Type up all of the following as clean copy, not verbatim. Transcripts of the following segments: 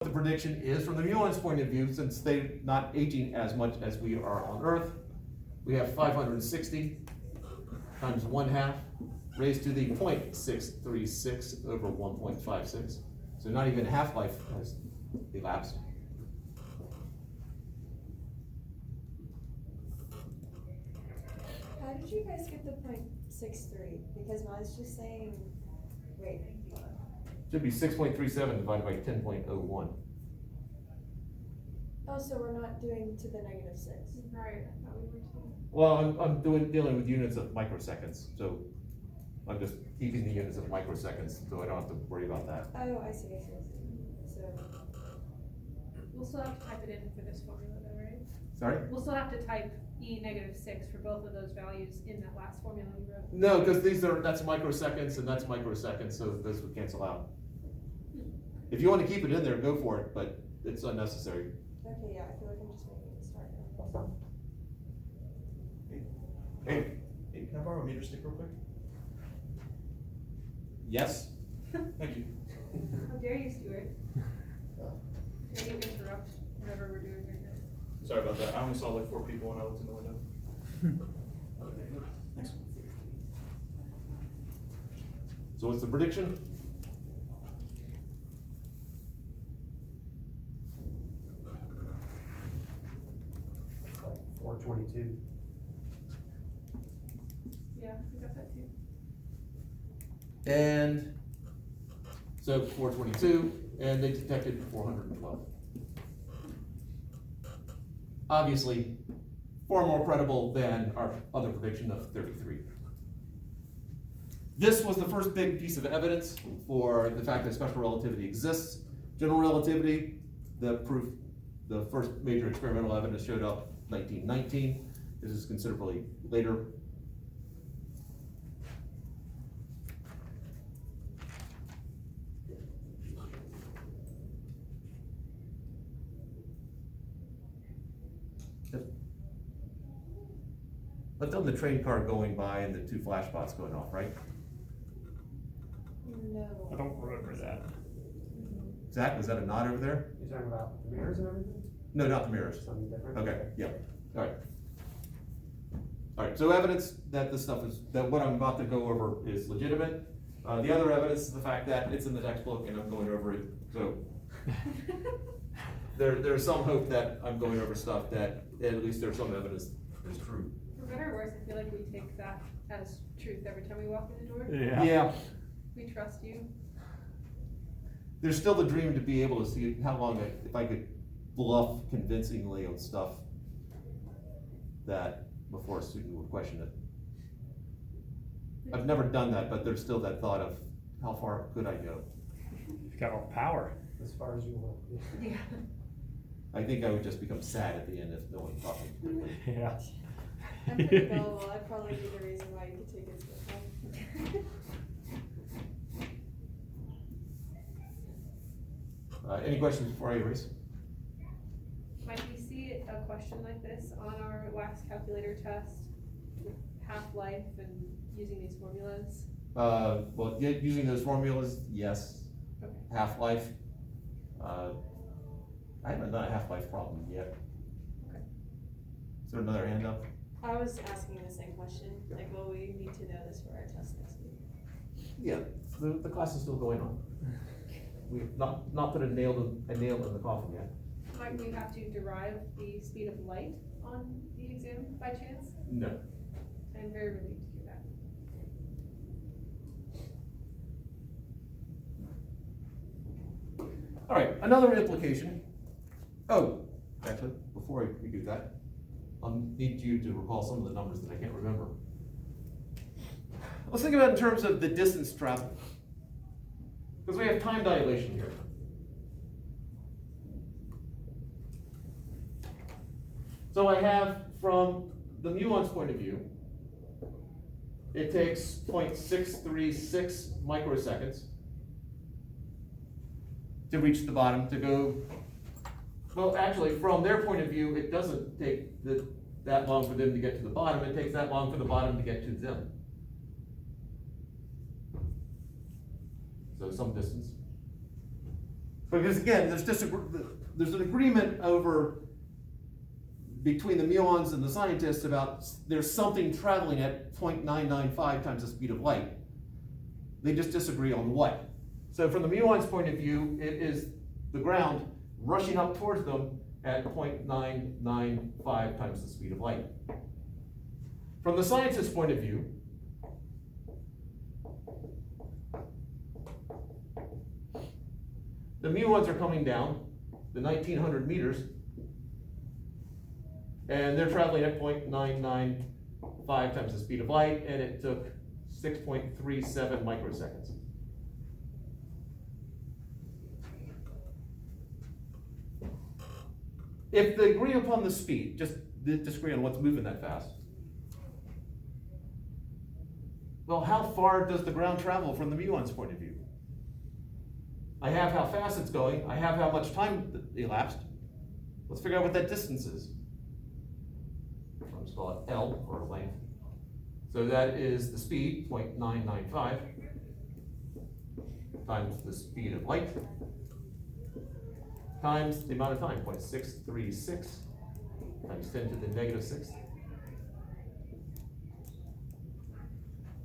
The prediction is from the muon's point of view, since they're not aging as much as we are on Earth. We have 560 times 1/2 raised to the 0.636 over 1.56. So not even half-life has elapsed. How did you guys get the 0.63? Because mine's just saying, wait, hold on. Should be 6.37 divided by 10.01. Oh, so we're not doing to the -6. Right, I thought we were too. Well, I'm dealing with units of microseconds, so I'm just keeping the units of microseconds, so I don't have to worry about that. Oh, I see. So, We'll still have to type it in for this formula though, right? Sorry? We'll still have to type E-6 for both of those values in that last formula we wrote. No, because that's microseconds and that's microseconds, so those would cancel out. If you want to keep it in there, go for it, but it's unnecessary. okay, yeah, I feel like I'm just making a start now. Hey. Hey, can I borrow a meter stick real quick? Yes? Thank you. How dare you, Stuart? Can you interrupt whatever we're doing right now? Sorry about that. I only saw like 4 people when I looked in the window. Thanks. So what's the prediction? Like 422. Yeah, we got that too. And so 422, and they detected 412. Obviously, far more credible than our other prediction of 33. This was the first big piece of evidence for the fact that special relativity exists. General relativity, the first major experimental evidence showed up 1919. This is considerably later. Let's film the train car going by and the 2 flash spots going off, right? No. I don't remember that. Zach, was that a nod over there? You're talking about the mirrors and everything? No, not the mirrors. Something different? Okay, yeah, all right. All right, so evidence that this stuff that what I'm about to go over is legitimate. The other evidence is the fact that it's in the textbook and I'm going over it, so there's some hope that I'm going over stuff that at least there's some evidence is true. For better or worse, I feel like we take that as truth every time we walk in the door. Yeah, We trust you. there's still the dream to be able to see how long, if I could bluff convincingly on stuff that before a student would question it. I've never done that, but there's still that thought of how far could I go? You've got all power. As far as you want. Yeah. I think I would just become sad at the end if no one taught me quickly. Yeah. I'm pretty gullible. I'd probably be the reason why you could take it so Any questions before I erase? Might we see a question like this on our wax calculator test with half-life and using these formulas? Well, yeah, using those formulas, yes. Okay. Half-life. I haven't done a half-life problem yet. Okay. Is there another hand up? I was asking the same question, like, will we need to know this for our test next week? Yeah, the class is still going on. We've not put a nail in the coffin yet. Might we have to derive the speed of light on the exam by chance? No. I'm very relieved to hear that. All right, another implication. Oh, actually, before we do that, I'll need you to recall some of the numbers that I can't remember. Let's think about it in terms of the distance traveled. Because we have time dilation here. So I have, from the muon's point of view, it takes 0.636 microseconds to reach the bottom, to go, well, actually, from their point of view, it doesn't take that long for them to get to the bottom, it takes that long for the bottom to get to them. So some distance. Because again, there's an agreement between the muons and the scientists about there's something traveling at 0.995 times the speed of light. They just disagree on what. So from the muon's point of view, it is the ground rushing up towards them at 0.995 times the speed of light. From the scientist's point of view, the muons are coming down the 1900 meters, and they're traveling at 0.995 times the speed of light, and it took 6.37 microseconds. If they agree upon the speed, just disagree on what's moving that fast. Well, how far does the ground travel from the muon's point of view? I have how fast it's going, I have how much time elapsed. Let's figure out what that distance is. I'll just call it L, or length. So that is the speed, 0.995, times the speed of light, times the amount of time, 0.636, times 10 to the negative 6.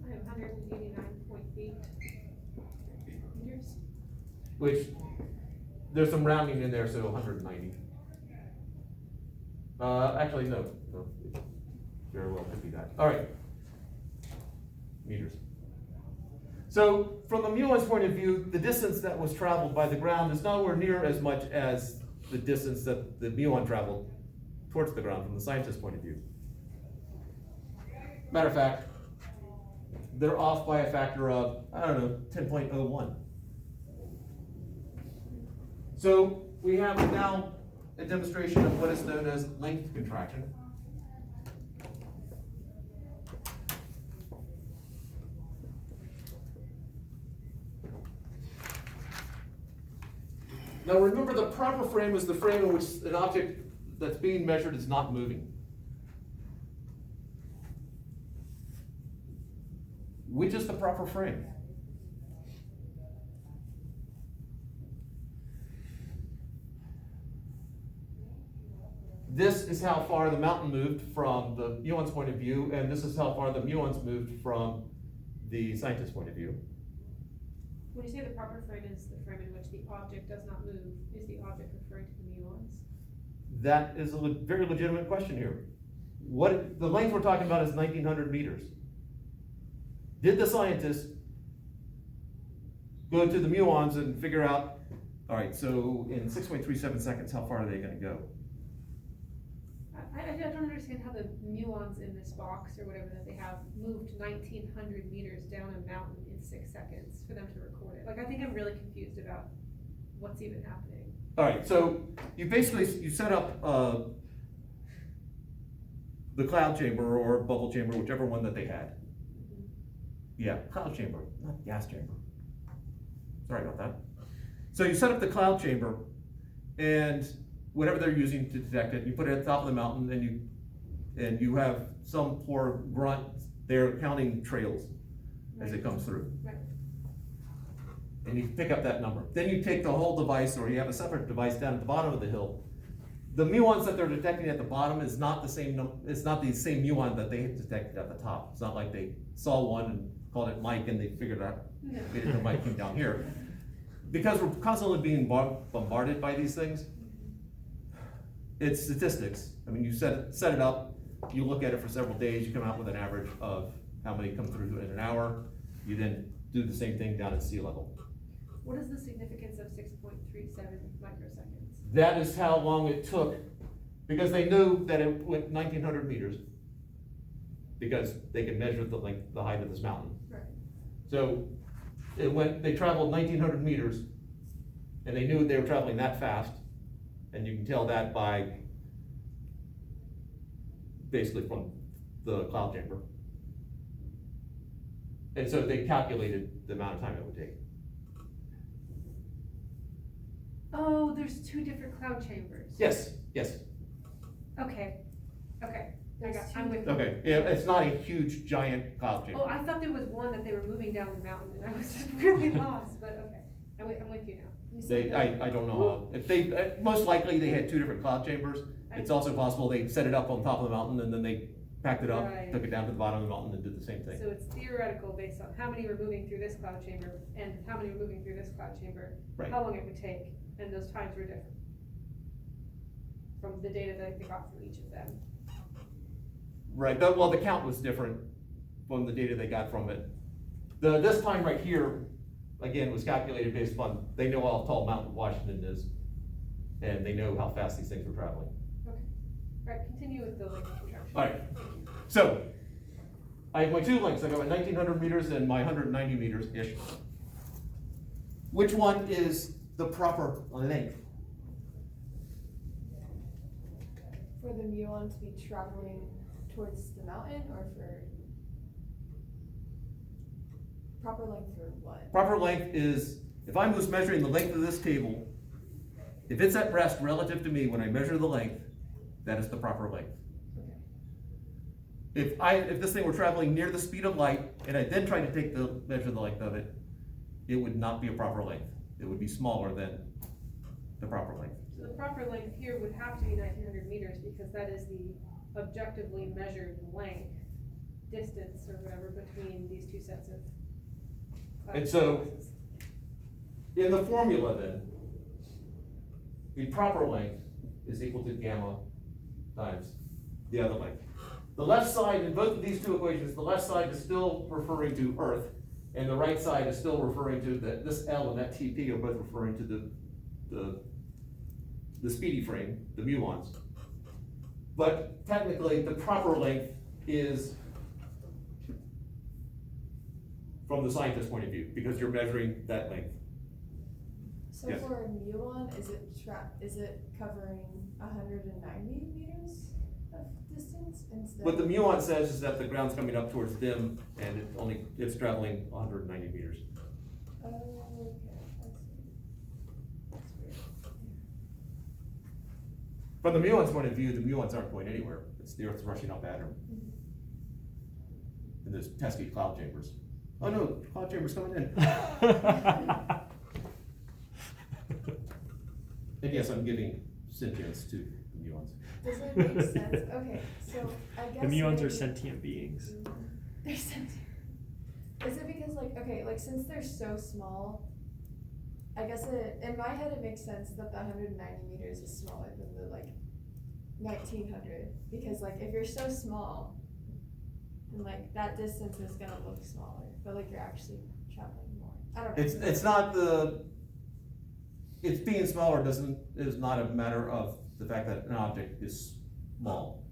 I have 189.8 meters. Which, there's some rounding in there, so 190. Actually, no, it very well could be that. All right, meters. So, from the muon's point of view, the distance that was traveled by the ground is nowhere near as much as the distance that the muon traveled towards the ground from the scientist's point of view. Matter of fact, they're off by a factor of, I don't know, 10.01. So we have now a demonstration of what is known as length contraction. Now remember, the proper frame is the frame in which an object that's being measured is not moving. Which is the proper frame? This is how far the mountain moved from the muon's point of view, and this is how far the muons moved from the scientist's point of view. When you say the proper frame is the frame in which the object does not move, is the object referring to the muons? That is a very legitimate question here. The length we're talking about is 1900 meters. Did the scientists go to the muons and figure out, all right, so in 6.37 seconds, how far are they gonna go? I don't understand how the muons in this box or whatever that they have moved 1900 meters down a mountain in 6 seconds for them to record it. Like, I think I'm really confused about what's even happening. All right, so you set up the cloud chamber or bubble chamber, whichever one that they had. Yeah, cloud chamber, not gas chamber. Sorry about that. So you set up the cloud chamber, and whatever they're using to detect it, you put it at the top of the mountain, and you have some poor grunt there counting trails as it comes through. Right. And you pick up that number. Then you take the whole device, or you have a separate device down at the bottom of the hill. The muons that they're detecting at the bottom is not the same it's not the same muon that they detected at the top. It's not like they saw one and called it Mike and they figured out they didn't know Mike came down here. Because we're constantly being bombarded by these things, it's statistics. I mean, you set it up, you look at it for several days, you come out with an average of how many come through in an hour. You then do the same thing down at sea level. What is the significance of 6.37 microseconds? That is how long it took, because they knew that it went 1900 meters, because they could measure the length, the height of this mountain. Right. So they traveled 1900 meters, and they knew they were traveling that fast, and you can tell that by basically from the cloud chamber. And so they calculated the amount of time it would take. Oh, there's two different cloud chambers. Yes. Okay. There's I'm with you. Okay, yeah, it's not a huge, giant cloud chamber. Oh, I thought there was one that they were moving down the mountain, and I was just really lost, but okay. I'm with you now. You said They, that- I don't know how, if they, most likely they had two different cloud chambers. It's also possible they set it up on top of the mountain and then they packed it up, Right. took it down to the bottom of the mountain and did the same thing. So it's theoretical based on how many were moving through this cloud chamber and how many were moving through this cloud chamber, Right. how long it would take, and those times were different. From the data that they got from each of them. Right, well, the count was different from the data they got from it. This time right here, again, was calculated based upon, they know how tall Mount Washington is, and they know how fast these things were traveling. Alright, continue with the link contraction. Alright, so, I have my two links, I got my 1900 meters and my 190 meters-ish. Which one is the proper length? For the muon to be traveling towards the mountain or for proper length for what? Proper length is, if I'm just measuring the length of this cable, if it's at rest relative to me when I measure the length, that is the proper length. If this thing were traveling near the speed of light, and I then tried to measure the length of it, it would not be a proper length. It would be smaller than the proper length. So the proper length here would have to be 1900 meters because that is the objectively measured length, distance or whatever between these two sets of cloud And so- boxes. In the formula then, the proper length is equal to gamma times the other length. The left side, in both of these two equations, the left side is still referring to Earth, and the right side is still referring to this L and that TP are both referring to the speedy frame, the muons. But technically, the proper length is from the scientist's point of view, because you're measuring that length. So Yes. for a muon, is it covering 190 meters of distance instead? What the muon says is that the ground's coming up towards them, and it's traveling 190 meters. Oh, okay, I see. That's weird. From the muon's point of view, the muons aren't going anywhere. It's the Earth's rushing up at them. And there's pesky cloud chambers. Oh no, cloud chamber's coming in. And yes, I'm giving sentience to the muons. Does it make sense? Okay, so I guess. The muons are maybe- sentient beings. They're sentient. Is it because since they're so small, I guess in my head it makes sense that the 190 meters is smaller than the 1900, because if you're so small, then that distance is gonna look smaller, but you're actually traveling more. I don't know. It's not it's being smaller is not a matter of the fact that an object is small.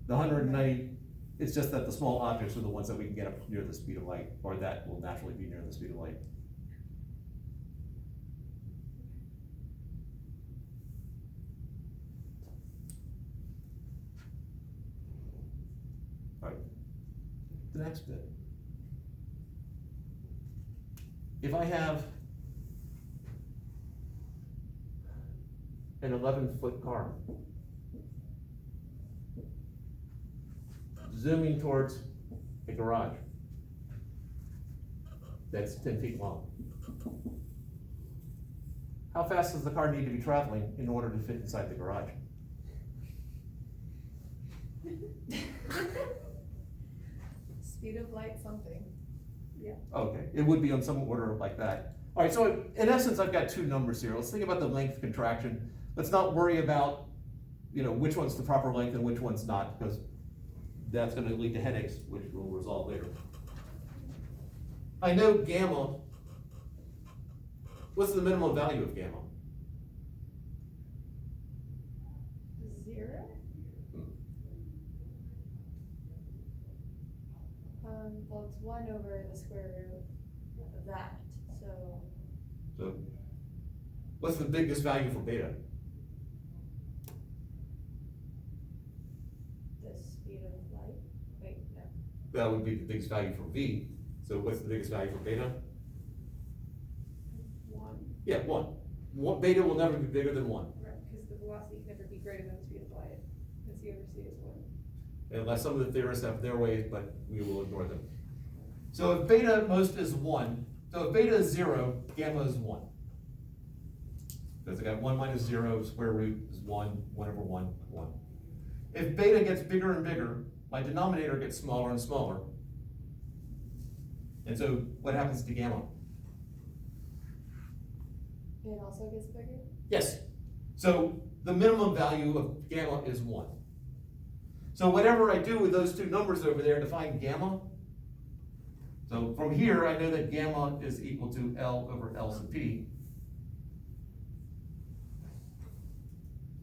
The 190, it's just that the small objects are the ones that we can get up near the speed of light, or that will naturally be near the speed of light. All right, the next bit. If I have an 11-foot car zooming towards a garage that's 10 feet long, how fast does the car need to be traveling in order to fit inside the garage? Speed of light something. Okay, it would be on some order like that. All right, so in essence, I've got two numbers here. Let's think about the length contraction. Let's not worry about, which one's the proper length and which one's not, because that's gonna lead to headaches, which we'll resolve later. I know gamma. What's the minimum value of gamma? 0? Well, it's 1 over the square root of that, so. So, what's the biggest value for beta? The speed of light? Wait, no. That would be the biggest value for V. So what's the biggest value for beta? 1, Yeah, 1. Beta will never be bigger than 1. right, because the velocity can never be greater than the speed of light, and C over C is 1. Unless some of the theorists have their ways, but we will ignore them. So if beta most is 1, so if beta is 0, gamma is 1. Because I got 1 minus 0, square root is 1, 1 over 1, 1. If beta gets bigger and bigger, my denominator gets smaller and smaller. And so what happens to gamma? It also gets bigger? Yes. So the minimum value of gamma is 1. So whatever I do with those two numbers over there to find gamma, so from here I know that gamma is equal to L over L sub P.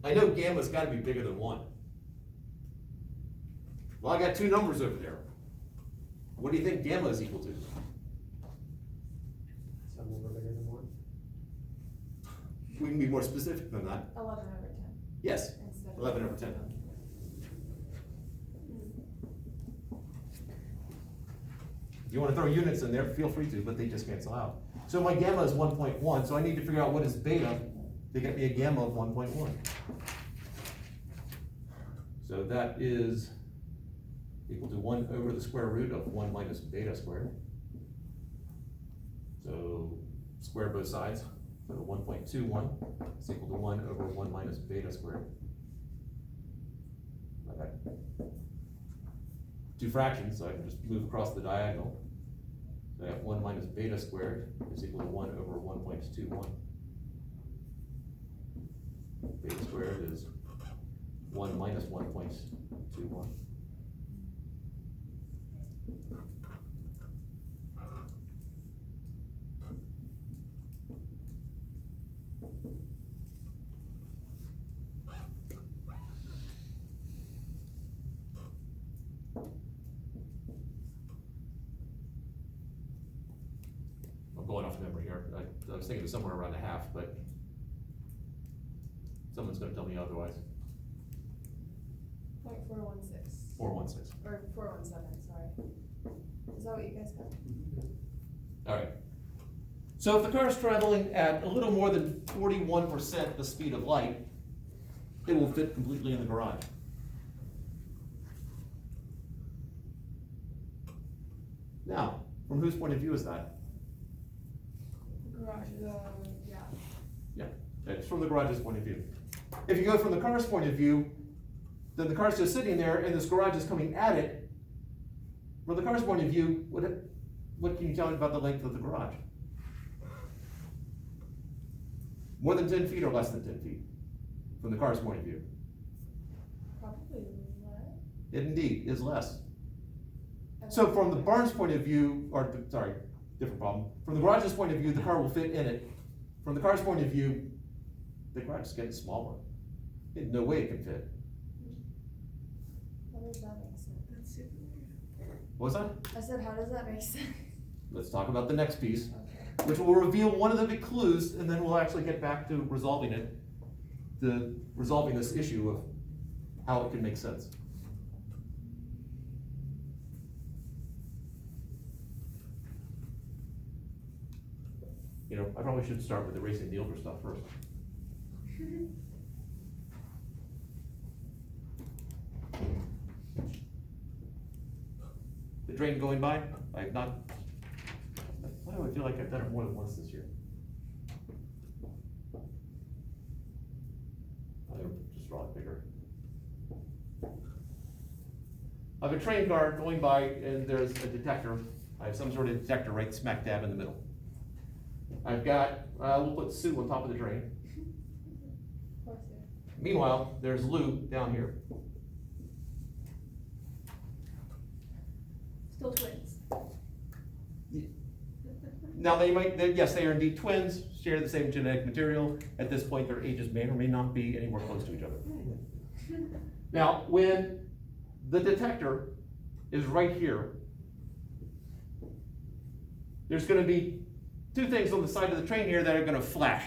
I know gamma's gotta be bigger than 1. Well, I got two numbers over there. What do you think gamma is equal to? Some number bigger than 1. We can be more specific than that. 11 over 10 Yes, instead of. 11 over 10. If you want to throw units in there, feel free to, but they just cancel out. So my gamma is 1.1, so I need to figure out what is beta to get me a gamma of 1.1. So that is equal to 1 over the square root of 1 minus beta squared. So square both sides, so 1.21 is equal to 1 over 1 minus beta squared. I got two fractions, so I can just move across the diagonal. So I have 1 minus beta squared is equal to 1 over 1.21. Beta squared is 1 minus 1.21. I'm going off memory here. I was thinking it was somewhere around a half, but someone's gonna tell me otherwise. 0.416. 416. Or 417, sorry. Is that what you guys got? All right. So if the car is traveling at a little more than 41% the speed of light, it will fit completely in the garage. Now, from whose point of view is that? Garage, yeah. Yeah, it's from the garage's point of view. If you go from the car's point of view, then the car's just sitting there and this garage is coming at it. From the car's point of view, what can you tell me about the length of the garage? More than 10 feet or less than 10 feet, from the car's point of view. Probably less. It indeed is less. So from the barn's point of view, sorry, different problem. From the garage's point of view, the car will fit in it. From the car's point of view, the garage is getting smaller. In no way it can fit. How does that make sense? That's super weird. What was that? I said, how does that make sense? Let's talk about the next piece, Okay. which will reveal one of the big clues, and then we'll actually get back to resolving it, resolving this issue of how it can make sense. You know, I probably should start with erasing the older stuff first. The drain going by, I've not, why do I feel like I've done it more than once this year? I'll just draw it bigger. I have a train car going by and there's a detector. I have some sort of detector right smack dab in the middle. I've got, we'll put Sue on top of the drain. Of course, yeah. Meanwhile, there's Lou down here. Still twins. Now, yes, they are indeed twins, share the same genetic material. At this point, their ages may or may not be anywhere close to each other. Now, when the detector is right here, there's gonna be two things on the side of the train here that are gonna flash.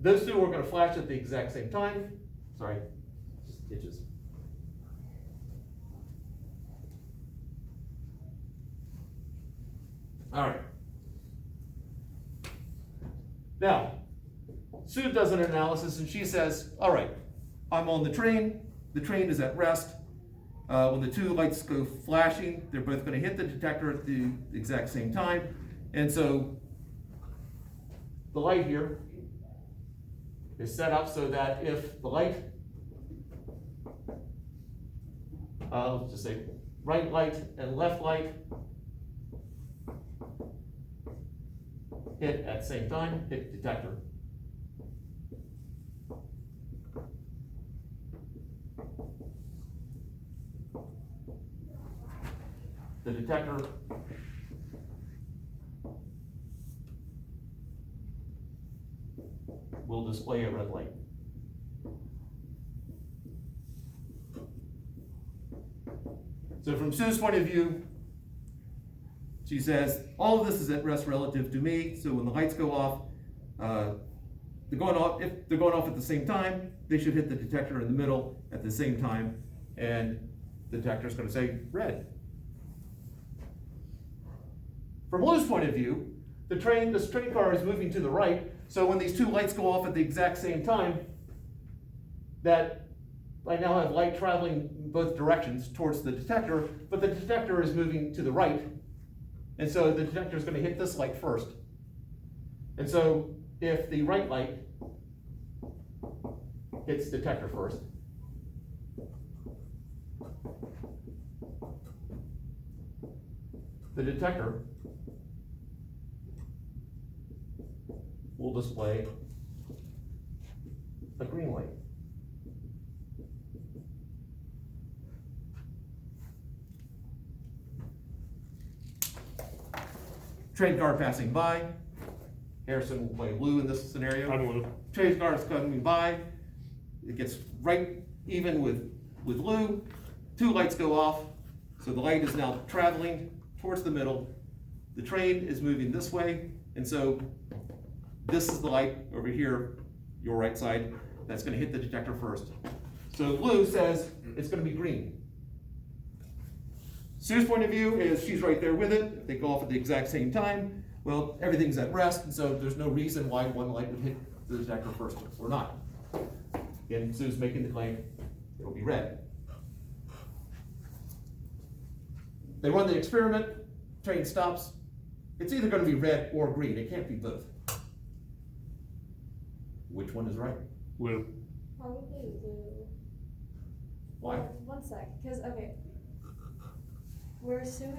Those two are gonna flash at the exact same time. Sorry, just itches. All right. Now, Sue does an analysis and she says, all right, I'm on the train is at rest. When the two lights go flashing, they're both gonna hit the detector at the exact same time. And so the light here is set up so that if the light, let's just say right light and left light hit at the same time, hit detector. The detector will display a red light. So from Sue's point of view, she says, all of this is at rest relative to me, so when the lights go off, they're going off, if they're going off at the same time, they should hit the detector in the middle at the same time, and the detector's gonna say red. From Lou's point of view, this train car is moving to the right, so when these two lights go off at the exact same time, that I now have light traveling in both directions towards the detector, but the detector is moving to the right, and so the detector is going to hit this light first. And so if the right light hits detector first, the detector will display a green light. Train car passing by. Harrison will play Lou in this scenario. I'm Lou. Train car is coming by. It gets right even with Lou. Two lights go off. So the light is now traveling towards the middle. The train is moving this way. And so this is the light over here, your right side, that's gonna hit the detector first. So Lou says it's gonna be green. Sue's point of view is she's right there with it. They go off at the exact same time. Well, everything's at rest, and so there's no reason why one light would hit the detector first or not. Again, Sue's making the claim it'll be red. They run the experiment, train stops. It's either gonna be red or green. It can't be both. Which one is right? Lou. Probably Lou. Why? One sec, cause, okay. We're assuming